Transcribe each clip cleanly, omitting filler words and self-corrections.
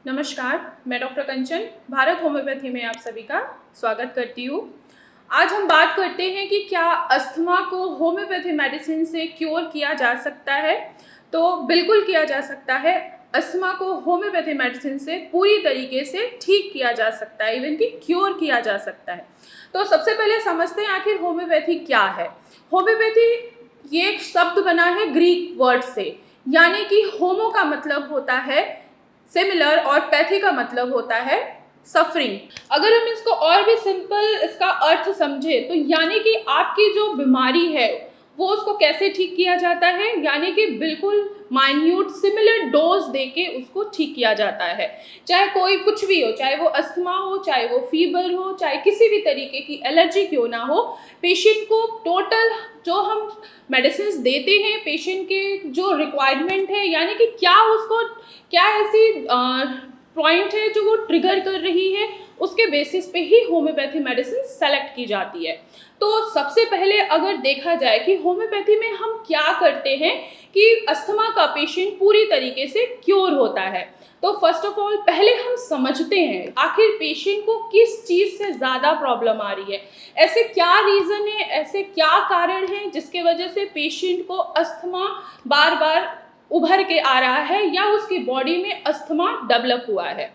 नमस्कार, मैं डॉक्टर कंचन भारत होम्योपैथी में आप सभी का स्वागत करती हूँ। आज हम बात करते हैं कि क्या अस्थमा को होम्योपैथी मेडिसिन से क्योर किया जा सकता है। तो बिल्कुल किया जा सकता है। अस्थमा को होम्योपैथी मेडिसिन से पूरी तरीके से ठीक किया जा सकता है, इवन कि क्योर किया जा सकता है। तो सबसे पहले समझते हैं आखिर होम्योपैथी क्या है। होम्योपैथी ये एक शब्द बना है ग्रीक वर्ड से, यानी कि होमो का मतलब होता है सिमिलर और पैथी का मतलब होता है सफरिंग। अगर हम इसको और भी सिंपल इसका अर्थ समझे तो यानी कि आपकी जो बीमारी है वो उसको कैसे ठीक किया जाता है, यानी कि बिल्कुल माइन्यूट सिमिलर डोज देके उसको ठीक किया जाता है। चाहे कोई कुछ भी हो, चाहे वो अस्थमा हो, चाहे वो फीवर हो, चाहे किसी भी तरीके की एलर्जी क्यों ना हो, पेशेंट को टोटल जो हम मेडिसिन देते हैं पेशेंट के जो रिक्वायरमेंट है, यानी कि क्या उसको क्या ऐसी पॉइंट है जो वो ट्रिगर कर रही है, उसके बेसिस पे ही होम्योपैथी मेडिसिन सेलेक्ट की जाती है। तो सबसे पहले अगर देखा जाए कि होम्योपैथी में हम क्या करते हैं कि अस्थमा का पेशेंट पूरी तरीके से क्योर होता है, तो फर्स्ट ऑफ ऑल पहले हम समझते हैं आखिर पेशेंट को किस चीज़ से ज़्यादा प्रॉब्लम आ रही है, ऐसे क्या रीज़न है, ऐसे क्या कारण है जिसके वजह से पेशेंट को अस्थमा बार बार उभर के आ रहा है या उसकी बॉडी में अस्थमा डेवलप हुआ है।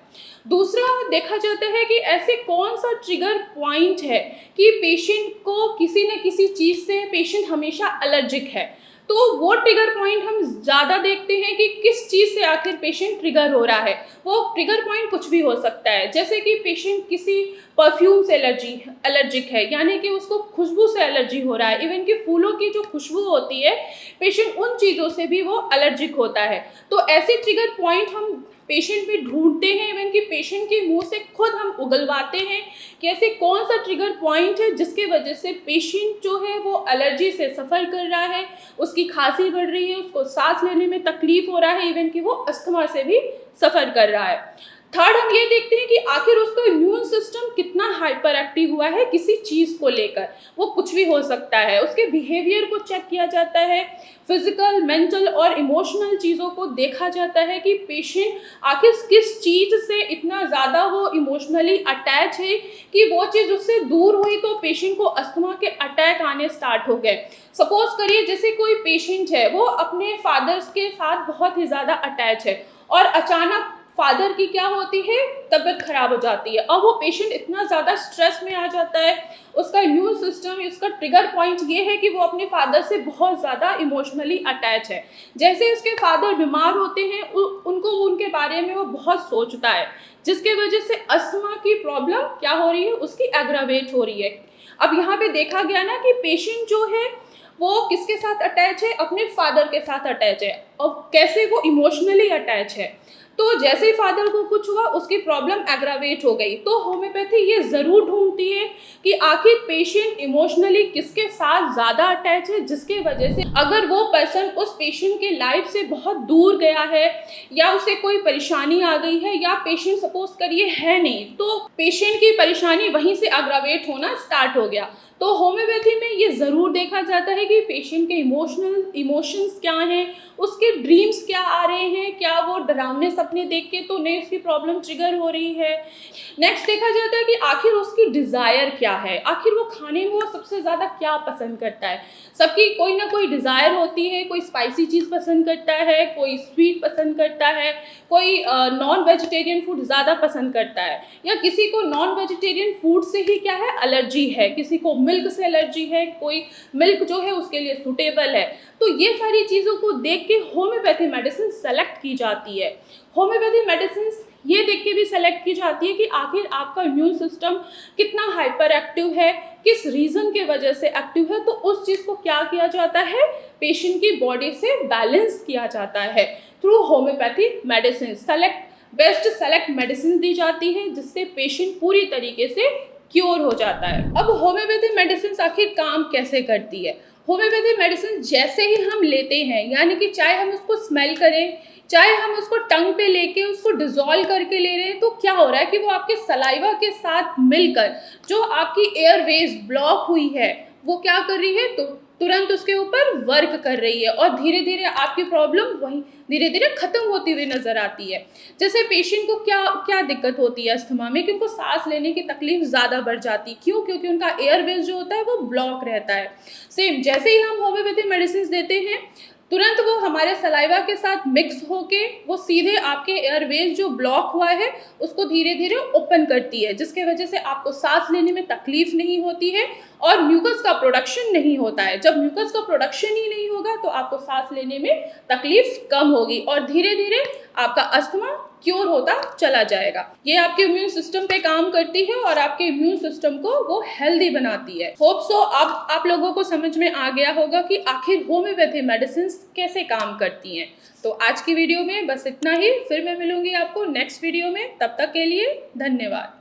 दूसरा देखा जाता है कि ऐसे कौन सा ट्रिगर पॉइंट है कि पेशेंट को किसी न किसी चीज़ से पेशेंट हमेशा एलर्जिक है। तो वो ट्रिगर पॉइंट हम ज़्यादा देखते हैं कि किस चीज़ से आखिर पेशेंट ट्रिगर हो रहा है। वो ट्रिगर पॉइंट कुछ भी हो सकता है, जैसे कि पेशेंट किसी परफ्यूम से एलर्जिक है, यानी कि उसको खुशबू से एलर्जी हो रहा है। इवन कि फूलों की जो खुशबू होती है पेशेंट उन चीज़ों से भी वो एलर्जिक होता है। तो ऐसे ट्रिगर पॉइंट हम पेशेंट में ढूंढते हैं, इवन कि पेशेंट के मुंह से खुद हम उगलवाते हैं कि ऐसे कौन सा ट्रिगर पॉइंट है जिसके वजह से पेशेंट जो है वो एलर्जी से सफ़र कर रहा है, उसकी खांसी बढ़ रही है, उसको सांस लेने में तकलीफ हो रहा है, इवन कि वो अस्थमा से भी सफ़र कर रहा है। थर्ड हम ये देखते हैं कि आखिर उसका इम्यून सिस्टम कितना हाइपर एक्टिव हुआ है किसी चीज़ को लेकर। वो कुछ भी हो सकता है, उसके बिहेवियर को चेक किया जाता है, फिजिकल मेंटल और इमोशनल चीज़ों को देखा जाता है कि पेशेंट आखिर किस चीज़ से इतना ज़्यादा वो इमोशनली अटैच है कि वो चीज़ उससे दूर हुई तो पेशेंट को अस्थमा के अटैक आने स्टार्ट हो गए। सपोज करिए जैसे कोई पेशेंट है वो अपने फादर्स के साथ बहुत ही ज़्यादा अटैच है और अचानक फादर की क्या होती है, तबीयत खराब हो जाती है। अब वो पेशेंट इतना ज़्यादा स्ट्रेस में आ जाता है, उसका इम्यून सिस्टम, उसका ट्रिगर पॉइंट ये है कि वो अपने फादर से बहुत ज़्यादा इमोशनली अटैच है। जैसे उसके फादर बीमार होते हैं उनको उनके बारे में वो बहुत सोचता है, जिसके वजह से अस्थमा की प्रॉब्लम क्या हो रही है, उसकी एग्रावेट हो रही है। अब यहाँ पे देखा गया ना कि पेशेंट जो है वो किसके साथ अटैच है, अपने फादर के साथ अटैच है, और कैसे वो इमोशनली अटैच है। तो जैसे ही फादर को कुछ हुआ उसकी प्रॉब्लम एग्रावेट हो गई। तो होम्योपैथी ये ज़रूर ढूंढती है कि आखिर पेशेंट इमोशनली किसके साथ ज़्यादा अटैच है, जिसके वजह से अगर वो पर्सन उस पेशेंट के लाइफ से बहुत दूर गया है या उसे कोई परेशानी आ गई है, या पेशेंट सपोज करिए है नहीं, तो पेशेंट की परेशानी वहीं से एग्रावेट होना स्टार्ट हो गया। तो होम्योपैथी में ये ज़रूर देखा जाता है कि पेशेंट के इमोशंस क्या हैं, उसके ड्रीम्स क्या आ रहे हैं, क्या वो डरावने सपने देख के तो नहीं उसकी प्रॉब्लम ट्रिगर हो रही है। नेक्स्ट देखा जाता है कि आखिर उसकी डिज़ायर क्या है, आखिर वो खाने में वो सबसे ज़्यादा क्या पसंद करता है। सबकी कोई ना कोई डिज़ायर होती है, कोई स्पाइसी चीज़ पसंद करता है, कोई स्वीट पसंद करता है, कोई नॉन वेजिटेरियन फूड ज़्यादा पसंद करता है, या किसी को नॉन वेजिटेरियन फूड से ही क्या है एलर्जी है, किसी को मिल्क से एलर्जी है, कोई मिल्क जो है उसके लिए सूटेबल है। तो ये सारी चीज़ों को देख के होम्योपैथी मेडिसिन सेलेक्ट की जाती है। होम्योपैथी मेडिसिन ये देख के भी सेलेक्ट की जाती है कि आखिर आपका इम्यून सिस्टम कितना हाइपर एक्टिव है, किस रीज़न के वजह से एक्टिव है। तो उस चीज़ को क्या किया जाता है, पेशेंट की बॉडी से बैलेंस किया जाता है through homeopathy medicine. Best select medicine दी जाती है जिससे पेशेंट पूरी तरीके से क्योर हो जाता है। अब होम्योपैथी मेडिसिन आखिर काम कैसे करती है। होम्योपैथी मेडिसिन जैसे ही हम लेते हैं, यानी कि चाहे हम उसको स्मेल करें, चाहे हम उसको टंग पे लेके उसको डिज़ोल्व करके ले रहे हैं, तो क्या हो रहा है कि वो आपके सलाइवा के साथ मिलकर जो आपकी एयरवेज ब्लॉक हुई है वो क्या कर रही है, तो तुरंत उसके ऊपर वर्क कर रही है और धीरे धीरे आपकी प्रॉब्लम वहीं धीरे धीरे खत्म होती हुई नजर आती है। जैसे पेशेंट को क्या क्या दिक्कत होती है अस्थमा में कि उनको सांस लेने की तकलीफ ज़्यादा बढ़ जाती है। क्यों? क्योंकि उनका एयरवेज जो होता है वो ब्लॉक रहता है। सेम जैसे ही हम होम्योपैथिक मेडिसिन देते हैं, तुरंत वो हमारे सलाइवा के साथ मिक्स होके वो सीधे आपके एयरवेज जो ब्लॉक हुआ है उसको धीरे धीरे ओपन करती है, जिसके वजह से आपको सांस लेने में तकलीफ नहीं होती है और म्यूकस का प्रोडक्शन नहीं होता है। जब म्यूकस का प्रोडक्शन ही नहीं होगा तो आपको सांस लेने में तकलीफ कम होगी और धीरे धीरे आपका अस्थमा क्योर होता चला जाएगा। ये आपके इम्यून सिस्टम पे काम करती है और आपके इम्यून सिस्टम को वो हेल्दी बनाती है। होप सो अब आप लोगों को समझ में आ गया होगा कि आखिर होम्योपैथी मेडिसिन कैसे काम करती हैं। तो आज की वीडियो में बस इतना ही, फिर मैं मिलूंगी आपको नेक्स्ट वीडियो में। तब तक के लिए धन्यवाद।